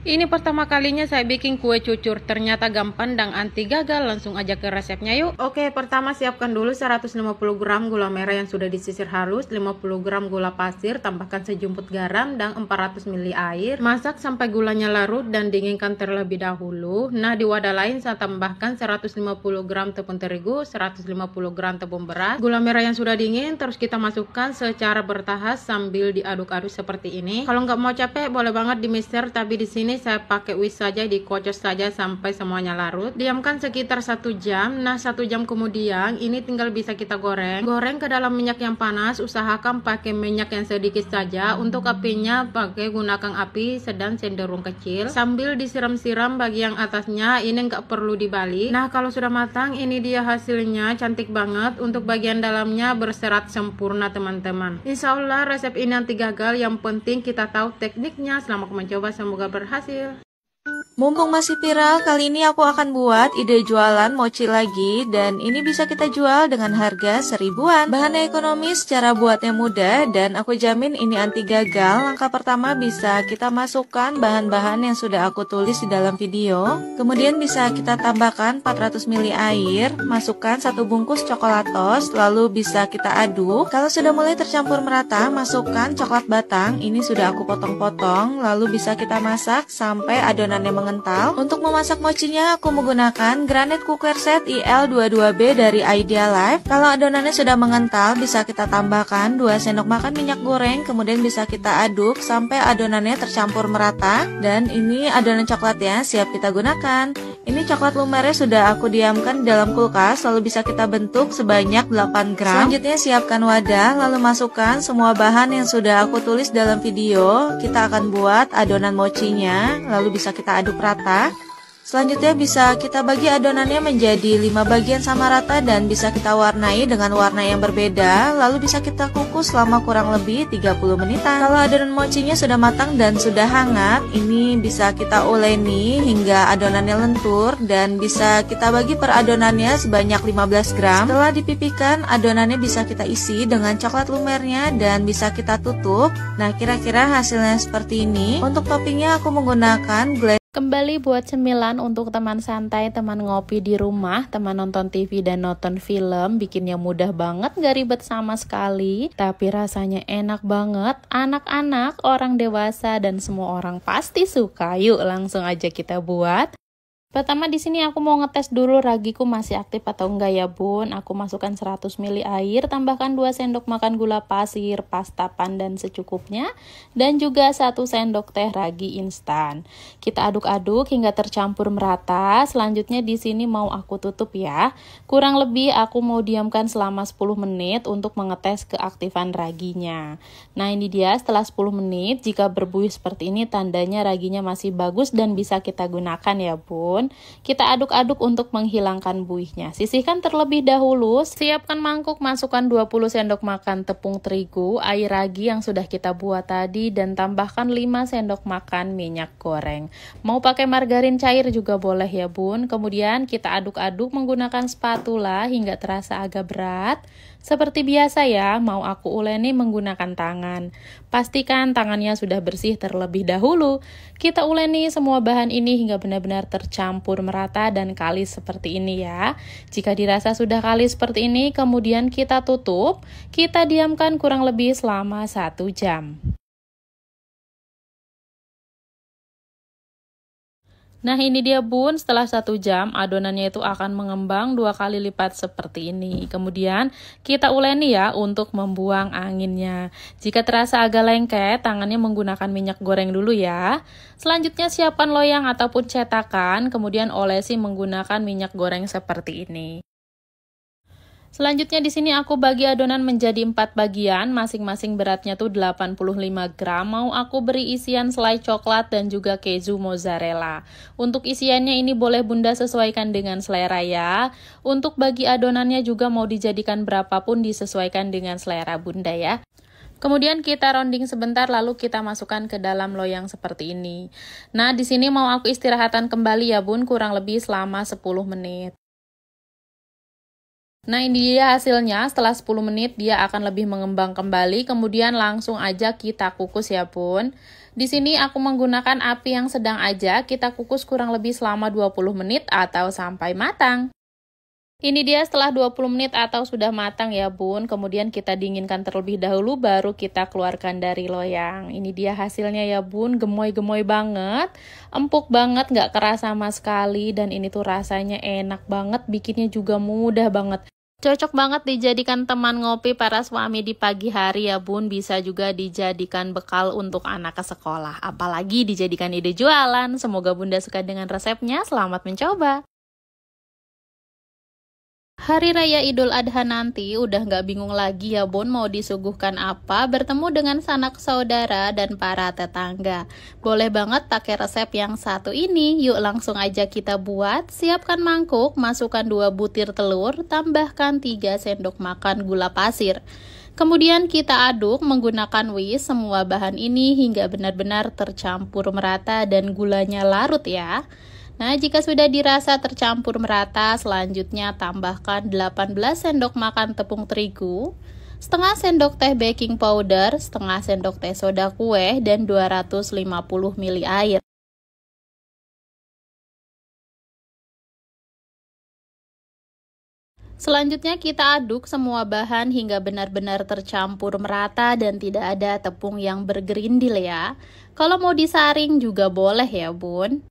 Ini pertama kalinya saya bikin kue cucur, ternyata gampang dan anti gagal. Langsung aja ke resepnya yuk. Oke, pertama siapkan dulu 150 gram gula merah yang sudah disisir halus, 50 gram gula pasir, tambahkan sejumput garam dan 400 ml air. Masak sampai gulanya larut dan dinginkan terlebih dahulu. Nah, di wadah lain saya tambahkan 150 gram tepung terigu, 150 gram tepung beras, gula merah yang sudah dingin, terus kita masukkan secara bertahap sambil diaduk-aduk seperti ini. Kalau nggak mau capek boleh banget di mixer, tapi di sini saya pakai whisk saja, dikocok saja sampai semuanya larut. Diamkan sekitar 1 jam. Nah, 1 jam kemudian ini tinggal bisa kita goreng. Goreng ke dalam minyak yang panas, usahakan pakai minyak yang sedikit saja. Untuk apinya pakai gunakan api sedang cenderung kecil, sambil disiram-siram bagian atasnya, ini nggak perlu dibalik. Nah, kalau sudah matang ini dia hasilnya, cantik banget. Untuk bagian dalamnya berserat sempurna teman-teman. Insya Allah resep ini anti gagal, yang penting kita tahu tekniknya. Selamat mencoba, semoga berhasil. Mumpung masih viral, kali ini aku akan buat ide jualan mochi lagi, dan ini bisa kita jual dengan harga 1000-an. Bahannya ekonomis, cara buatnya mudah, dan aku jamin ini anti gagal. Langkah pertama bisa kita masukkan bahan-bahan yang sudah aku tulis di dalam video. Kemudian bisa kita tambahkan 400 ml air, masukkan 1 bungkus coklatos, lalu bisa kita aduk. Kalau sudah mulai tercampur merata, masukkan coklat batang, ini sudah aku potong-potong, lalu bisa kita masak sampai adonannya mengental. Untuk memasak mochinya aku menggunakan granit cookware set IL22B dari Idea Life. Kalau adonannya sudah mengental, bisa kita tambahkan 2 sendok makan minyak goreng, kemudian bisa kita aduk sampai adonannya tercampur merata. Dan ini adonan coklatnya siap kita gunakan. Ini coklat lumernya sudah aku diamkan di dalam kulkas, lalu bisa kita bentuk sebanyak 8 gram. Selanjutnya siapkan wadah, lalu masukkan semua bahan yang sudah aku tulis dalam video. Kita akan buat adonan mochinya, lalu bisa kita aduk rata. Selanjutnya bisa kita bagi adonannya menjadi 5 bagian sama rata dan bisa kita warnai dengan warna yang berbeda, lalu bisa kita kukus selama kurang lebih 30 menitan. Kalau adonan mochinya sudah matang dan sudah hangat, ini bisa kita uleni hingga adonannya lentur dan bisa kita bagi per adonannya sebanyak 15 gram. Setelah dipipihkan, adonannya bisa kita isi dengan coklat lumernya dan bisa kita tutup. Nah, kira-kira hasilnya seperti ini. Untuk toppingnya aku menggunakan Kembali buat cemilan untuk teman santai, teman ngopi di rumah, teman nonton TV dan nonton film. Bikinnya mudah banget, gak ribet sama sekali, tapi rasanya enak banget. Anak-anak, orang dewasa, dan semua orang pasti suka. Yuk langsung aja kita buat. Pertama di sini aku mau ngetes dulu ragiku masih aktif atau enggak ya bun. Aku masukkan 100 ml air, tambahkan 2 sendok makan gula pasir, pasta pandan secukupnya, dan juga 1 sendok teh ragi instan. Kita aduk-aduk hingga tercampur merata. Selanjutnya di sini mau aku tutup ya. Kurang lebih aku mau diamkan selama 10 menit untuk mengetes keaktifan raginya. Nah, ini dia setelah 10 menit, jika berbuih seperti ini tandanya raginya masih bagus dan bisa kita gunakan ya bun. Kita aduk-aduk untuk menghilangkan buihnya. Sisihkan terlebih dahulu. Siapkan mangkuk, masukkan 20 sendok makan tepung terigu, air ragi yang sudah kita buat tadi, dan tambahkan 5 sendok makan minyak goreng. Mau pakai margarin cair juga boleh ya bun. Kemudian kita aduk-aduk menggunakan spatula hingga terasa agak berat. Seperti biasa ya, mau aku uleni menggunakan tangan. Pastikan tangannya sudah bersih terlebih dahulu. Kita uleni semua bahan ini hingga benar-benar tercampur merata dan kalis seperti ini ya. Jika dirasa sudah kalis seperti ini, kemudian kita tutup. Kita diamkan kurang lebih selama 1 jam. Nah, ini dia bun, setelah 1 jam adonannya itu akan mengembang 2 kali lipat seperti ini. Kemudian kita uleni ya untuk membuang anginnya. Jika terasa agak lengket, tangannya menggunakan minyak goreng dulu ya. Selanjutnya siapkan loyang ataupun cetakan, kemudian olesi menggunakan minyak goreng seperti ini. Selanjutnya di sini aku bagi adonan menjadi 4 bagian, masing-masing beratnya tuh 85 gram. Mau aku beri isian selai coklat dan juga keju mozzarella. Untuk isiannya ini boleh bunda sesuaikan dengan selera ya. Untuk bagi adonannya juga mau dijadikan berapapun disesuaikan dengan selera bunda ya. Kemudian kita rounding sebentar lalu kita masukkan ke dalam loyang seperti ini. Nah, di sini mau aku istirahatan kembali ya bun, kurang lebih selama 10 menit. Nah, ini dia hasilnya. Setelah 10 menit dia akan lebih mengembang kembali, kemudian langsung aja kita kukus ya bun. Di sini aku menggunakan api yang sedang aja, kita kukus kurang lebih selama 20 menit atau sampai matang. Ini dia setelah 20 menit atau sudah matang ya bun, kemudian kita dinginkan terlebih dahulu baru kita keluarkan dari loyang. Ini dia hasilnya ya bun, gemoy-gemoy banget, empuk banget, nggak keras sama sekali, dan ini tuh rasanya enak banget, bikinnya juga mudah banget. Cocok banget dijadikan teman ngopi para suami di pagi hari ya bun, bisa juga dijadikan bekal untuk anak ke sekolah, apalagi dijadikan ide jualan. Semoga bunda suka dengan resepnya, selamat mencoba. Hari Raya Idul Adha nanti udah nggak bingung lagi ya bun mau disuguhkan apa, bertemu dengan sanak saudara dan para tetangga. Boleh banget pakai resep yang satu ini, yuk langsung aja kita buat. Siapkan mangkuk, masukkan 2 butir telur, tambahkan 3 sendok makan gula pasir. Kemudian kita aduk menggunakan whisk semua bahan ini hingga benar-benar tercampur merata dan gulanya larut ya. Nah, jika sudah dirasa tercampur merata, selanjutnya tambahkan 18 sendok makan tepung terigu, setengah sendok teh baking powder, setengah sendok teh soda kue, dan 250 ml air. Selanjutnya kita aduk semua bahan hingga benar-benar tercampur merata dan tidak ada tepung yang bergerindil ya. Kalau mau disaring juga boleh ya bun.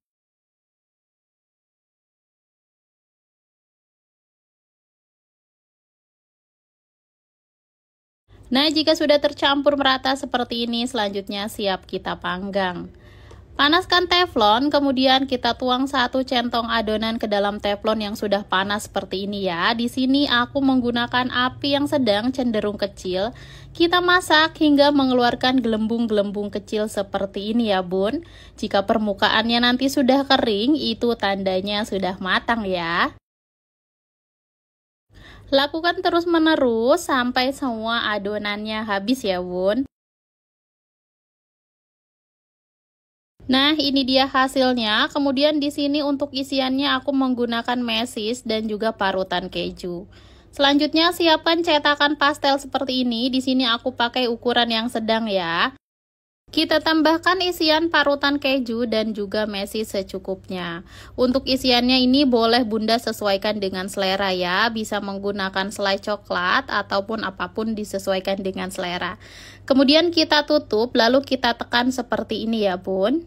Nah, jika sudah tercampur merata seperti ini, selanjutnya siap kita panggang. Panaskan teflon, kemudian kita tuang 1 centong adonan ke dalam teflon yang sudah panas seperti ini ya. Di sini aku menggunakan api yang sedang cenderung kecil. Kita masak hingga mengeluarkan gelembung-gelembung kecil seperti ini ya bun. Jika permukaannya nanti sudah kering, itu tandanya sudah matang ya. Lakukan terus-menerus sampai semua adonannya habis ya bun. Nah, ini dia hasilnya. Kemudian di sini untuk isiannya aku menggunakan mesis dan juga parutan keju. Selanjutnya siapkan cetakan pastel seperti ini. Di sini aku pakai ukuran yang sedang ya. Kita tambahkan isian parutan keju dan juga mesis secukupnya. Untuk isiannya ini boleh bunda sesuaikan dengan selera ya. Bisa menggunakan selai coklat ataupun apapun disesuaikan dengan selera. Kemudian kita tutup lalu kita tekan seperti ini ya bun.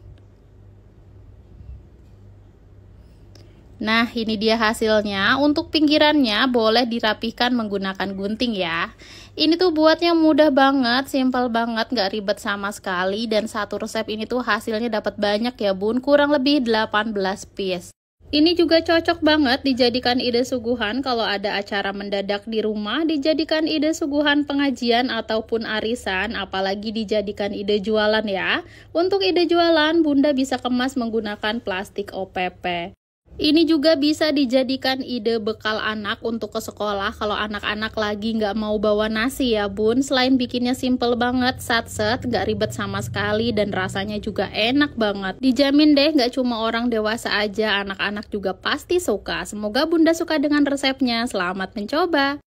Nah, ini dia hasilnya. Untuk pinggirannya boleh dirapihkan menggunakan gunting ya. Ini tuh buatnya mudah banget, simpel banget, nggak ribet sama sekali. Dan satu resep ini tuh hasilnya dapat banyak ya bun, kurang lebih 18 piece. Ini juga cocok banget dijadikan ide suguhan kalau ada acara mendadak di rumah, dijadikan ide suguhan pengajian ataupun arisan, apalagi dijadikan ide jualan ya. Untuk ide jualan, bunda bisa kemas menggunakan plastik OPP. Ini juga bisa dijadikan ide bekal anak untuk ke sekolah kalau anak-anak lagi nggak mau bawa nasi ya bun. Selain bikinnya simple banget, satset, nggak ribet sama sekali dan rasanya juga enak banget. Dijamin deh nggak cuma orang dewasa aja, anak-anak juga pasti suka. Semoga bunda suka dengan resepnya. Selamat mencoba.